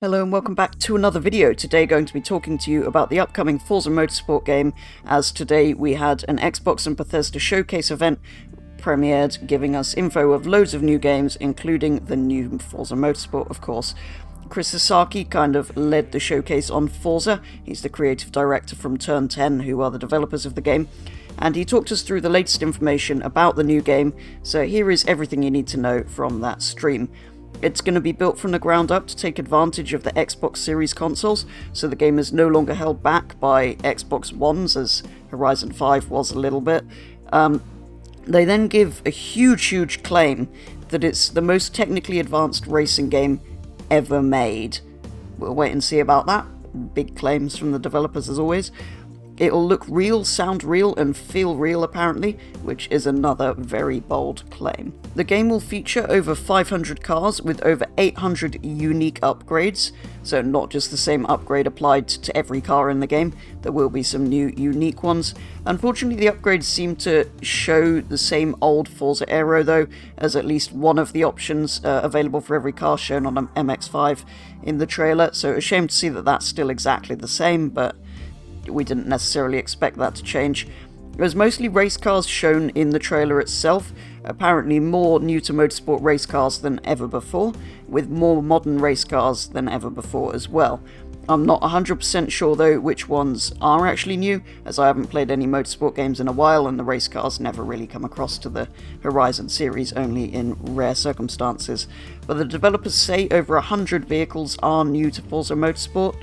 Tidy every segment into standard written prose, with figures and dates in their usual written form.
Hello and welcome back to another video. Today going to be talking to you about the upcoming Forza Motorsport game, as today we had an Xbox and Bethesda showcase event premiered, giving us info of loads of new games, including the new Forza Motorsport, of course. Chris Sasaki kind of led the showcase on Forza. He's the creative director from Turn 10, who are the developers of the game, and he talked us through the latest information about the new game, so here is everything you need to know from that stream. It's going to be built from the ground up to take advantage of the Xbox Series consoles, so the game is no longer held back by Xbox Ones, as Horizon 5 was a little bit. They then give a huge claim that it's the most technically advanced racing game ever made. We'll wait and see about that. Big claims from the developers as always. It'll look real, sound real, and feel real apparently, which is another very bold claim. The game will feature over 500 cars with over 800 unique upgrades, so not just the same upgrade applied to every car in the game, there will be some new unique ones. Unfortunately, the upgrades seem to show the same old Forza Aero though, as at least one of the options available for every car shown on an MX-5 in the trailer, so a shame to see that that's still exactly the same, but we didn't necessarily expect that to change. It was mostly race cars shown in the trailer itself, apparently more new to motorsport race cars than ever before, with more modern race cars than ever before as well. I'm not 100% sure though which ones are actually new, as I haven't played any motorsport games in a while and the race cars never really come across to the Horizon series, only in rare circumstances. But the developers say over 100 vehicles are new to Forza Motorsport,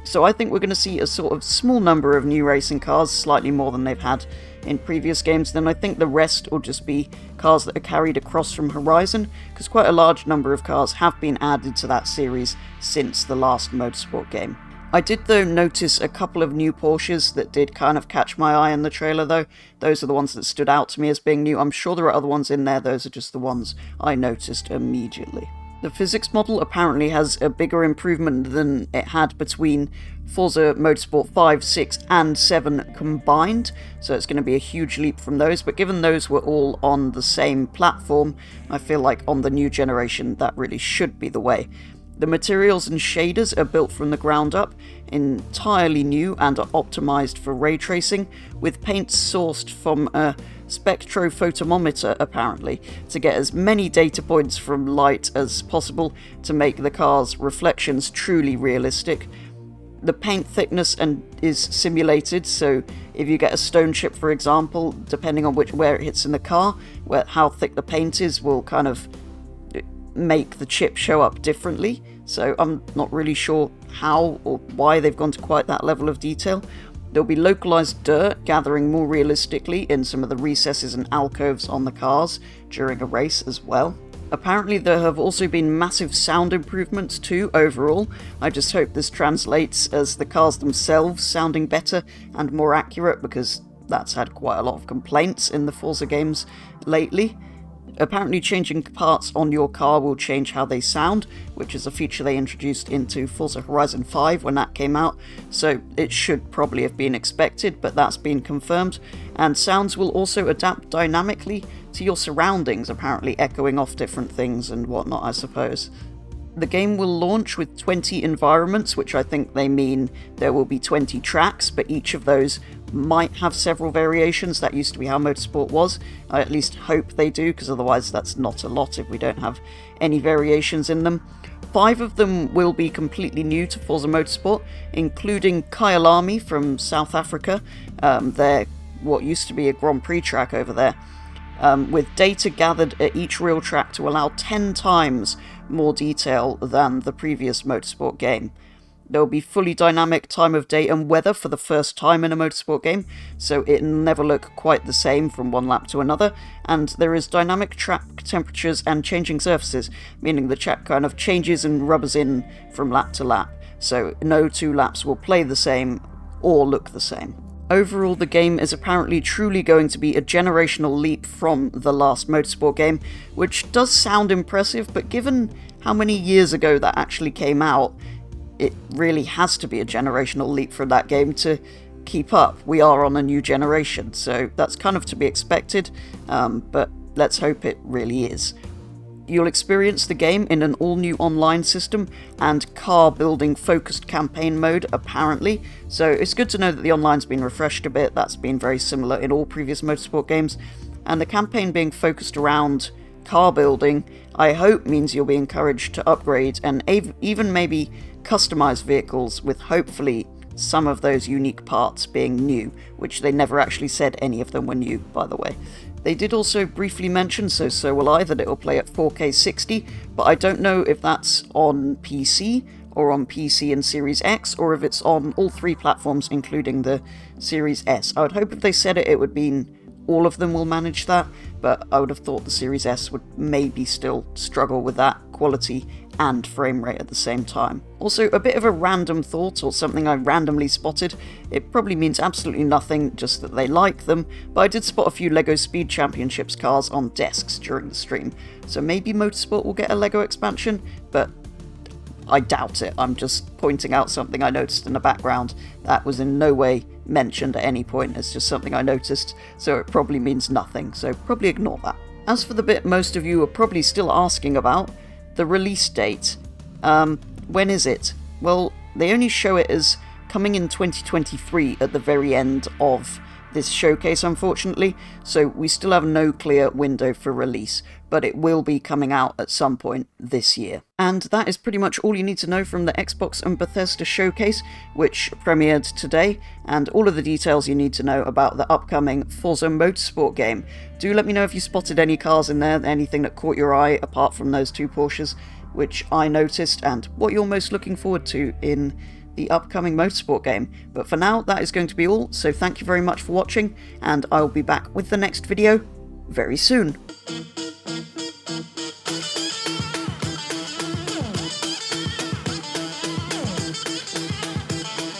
so I think we're going to see a sort of small number of new racing cars, slightly more than they've had in previous games. Then I think the rest will just be cars that are carried across from Horizon, because quite a large number of cars have been added to that series since the last Motorsport game. I did though notice a couple of new Porsches that did kind of catch my eye in the trailer though. Those are the ones that stood out to me as being new. I'm sure there are other ones in there, those are just the ones I noticed immediately. The physics model apparently has a bigger improvement than it had between Forza Motorsport 5, 6 and 7 combined, so it's going to be a huge leap from those, but given those were all on the same platform, I feel like on the new generation that really should be the way. The materials and shaders are built from the ground up, entirely new and are optimized for ray tracing, with paints sourced from a spectrophotometer apparently, to get as many data points from light as possible to make the car's reflections truly realistic. The paint thickness is simulated, so if you get a stone chip for example, depending on where it hits in the car, how thick the paint is will kind of make the chip show up differently, so I'm not really sure how or why they've gone to quite that level of detail. There'll be localized dirt gathering more realistically in some of the recesses and alcoves on the cars during a race as well. Apparently there have also been massive sound improvements too overall. I just hope this translates as the cars themselves sounding better and more accurate, because that's had quite a lot of complaints in the Forza games lately. Apparently changing parts on your car will change how they sound, which is a feature they introduced into Forza Horizon 5 when that came out, so it should probably have been expected, but that's been confirmed. And sounds will also adapt dynamically to your surroundings, apparently echoing off different things and whatnot, I suppose. The game will launch with 20 environments, which I think they mean there will be 20 tracks, but each of those might have several variations. That used to be how Motorsport was. I at least hope they do, because otherwise that's not a lot if we don't have any variations in them. 5 of them will be completely new to Forza Motorsport, including Kyalami from South Africa. They're what used to be a Grand Prix track over there, with data gathered at each real track to allow 10 times more detail than the previous Motorsport game. There will be fully dynamic time of day and weather for the first time in a Motorsport game, so it'll never look quite the same from one lap to another, and there is dynamic track temperatures and changing surfaces, meaning the track kind of changes and rubs in from lap to lap, so no 2 laps will play the same or look the same. Overall, the game is apparently truly going to be a generational leap from the last Motorsport game, which does sound impressive, but given how many years ago that actually came out, it really has to be a generational leap for that game to keep up. We are on a new generation, so that's kind of to be expected, but let's hope it really is. You'll experience the game in an all-new online system and car-building focused campaign mode, apparently. So it's good to know that the online's been refreshed a bit. That's been very similar in all previous motorsport games. And the campaign being focused around car building, I hope means you'll be encouraged to upgrade and even maybe customize vehicles, with hopefully some of those unique parts being new, which they never actually said any of them were new, by the way. They did also briefly mention, so will I, that it'll play at 4K 60, but I don't know if that's on PC or on PC and Series X, or if it's on all three platforms, including the Series S. I would hope if they said it, it would mean all of them will manage that, but I would have thought the Series S would maybe still struggle with that quality and frame rate at the same time. Also, a bit of a random thought, or something I randomly spotted. It probably means absolutely nothing, just that they like them, but I did spot a few LEGO Speed Championships cars on desks during the stream, so maybe Motorsport will get a LEGO expansion, but I doubt it. I'm just pointing out something I noticed in the background that was in no way mentioned at any point. It's just something I noticed, so it probably means nothing, so probably ignore that. As for the bit most of you are probably still asking about, the release date. When is it? Well, they only show it as coming in 2023 at the very end of this showcase, unfortunately, so we still have no clear window for release, but it will be coming out at some point this year. And that is pretty much all you need to know from the Xbox and Bethesda showcase, which premiered today, and all of the details you need to know about the upcoming Forza Motorsport game. Do let me know if you spotted any cars in there, anything that caught your eye apart from those two Porsches, which I noticed, and what you're most looking forward to in the upcoming Motorsport game. But for now, that is going to be all, so thank you very much for watching, and I'll be back with the next video very soon.